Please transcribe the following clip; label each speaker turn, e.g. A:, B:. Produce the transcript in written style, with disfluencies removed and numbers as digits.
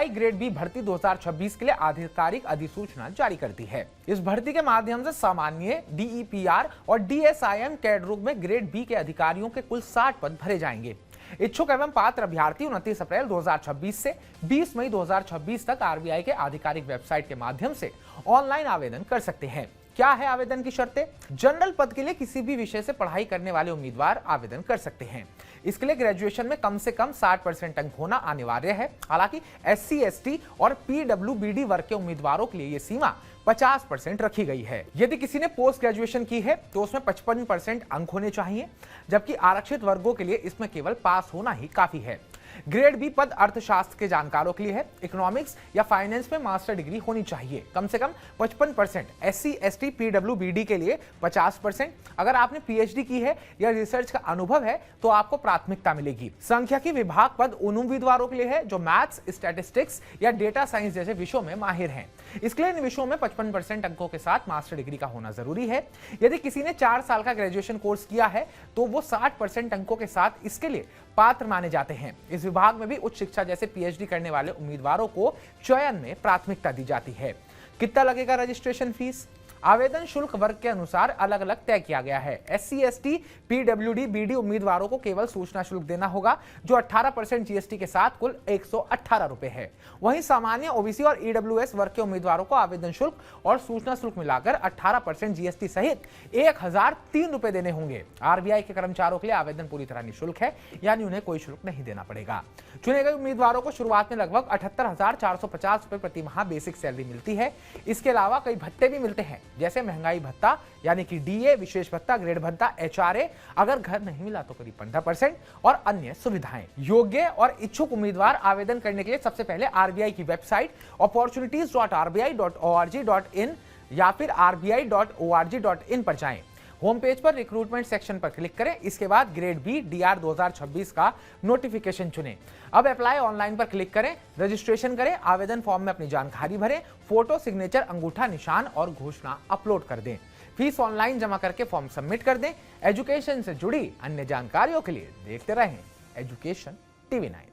A: RBI grade B भर्ती 2026 के लिए आधिकारिक अधिसूचना जारी कर दी है। इस भर्ती के माध्यम से सामान्य, डीईपीआर और डीएसआईएम कैडरों में ग्रेड बी के अधिकारियों के कुल 60 पद भरे जाएंगे। इच्छुक एवं पात्र अभ्यर्थी 29 अप्रैल 2026 से 20 मई 2026 तक आरबीआई के आधिकारिक वेबसाइट के माध्यम से ऑनलाइन आवेदन कर सकते हैं। क्या है आवेदन की शर्तें? जनरल पद के लिए किसी भी विषय से पढ़ाई करने वाले उम्मीदवार आवेदन कर सकते हैं। इसके लिए ग्रेजुएशन में कम से कम 60% अंक होना अनिवार्य है। हालांकि एससी, एसटी और पीडब्ल्यूबीडी वर्ग के उम्मीदवारों के लिए ये सीमा 50% रखी गई है। यदि किसी ने पोस्ट ग्रेजुएशन की है तो उसमें 55% अंक होने चाहिए, जबकि आरक्षित वर्गों के लिए इसमें केवल पास होना ही काफी है। ग्रेड बी पद अर्थशास्त्र के जानकारों के लिए है। इकोनॉमिक्स या फाइनेंस में मास्टर डिग्री होनी चाहिए। कम से कम 55%। एससी, एसटी, पीडब्ल्यूबीडी के लिए 50%। अगर आपने पीएचडी की है या रिसर्च का अनुभव है तो आपको प्राथमिकता मिलेगी। सांख्यिकी विभाग पद उन उम्मीदवारों के लिए है जो मैथ्स, स्टैटिस्टिक्स या डेटा साइंस जैसे विषयों में माहिर हैं। इसके लिए इन विषयों में 55% अंकों के साथ मास्टर डिग्री का होना जरूरी है। यदि किसी ने 4 साल का ग्रेजुएशन कोर्स किया है तो वो 60% अंकों के साथ इसके लिए पात्र माने जाते हैं। इस विभाग में भी उच्च शिक्षा जैसे पीएचडी करने वाले उम्मीदवारों को चयन में प्राथमिकता दी जाती है। कितना लगेगा रजिस्ट्रेशन फीस? आवेदन शुल्क वर्ग के अनुसार अलग अलग तय किया गया है। एससी, एसटी, पीडब्ल्यूडी, बीडी उम्मीदवारों को केवल सूचना शुल्क देना होगा जो 18% जीएसटी के साथ कुल 118 रुपए है। वहीं सामान्य, ओबीसी और ईडब्ल्यूएस वर्ग के उम्मीदवारों को आवेदन शुल्क और सूचना शुल्क मिलाकर 18% जीएसटी सहित 1003 रुपए देने होंगे। आरबीआई के कर्मचारियों के लिए आवेदन पूरी तरह निःशुल्क है, यानी उन्हें कोई शुल्क नहीं देना पड़ेगा। चुने गए उम्मीदवारों को शुरुआत में लगभग 78,450 रुपए प्रति माह बेसिक सैलरी मिलती है। इसके अलावा कई भत्ते भी मिलते हैं, जैसे महंगाई भत्ता यानी कि डीए, विशेष भत्ता, ग्रेड भत्ता, एचआरए, अगर घर नहीं मिला तो करीब 15% और अन्य सुविधाएं। योग्य और इच्छुक उम्मीदवार आवेदन करने के लिए सबसे पहले आरबीआई की वेबसाइट opportunities.rbi.org.in या फिर rbi.org.in पर जाएं। होम पेज पर रिक्रूटमेंट सेक्शन पर क्लिक करें। इसके बाद ग्रेड बी डीआर 2026 का नोटिफिकेशन चुनें। अब अप्लाई ऑनलाइन पर क्लिक करें, रजिस्ट्रेशन करें, आवेदन फॉर्म में अपनी जानकारी भरें, फोटो, सिग्नेचर, अंगूठा निशान और घोषणा अपलोड कर दें। फीस ऑनलाइन जमा करके फॉर्म सबमिट कर दें। एजुकेशन से जुड़ी अन्य जानकारियों के लिए देखते रहें एजुकेशन टीवी 9।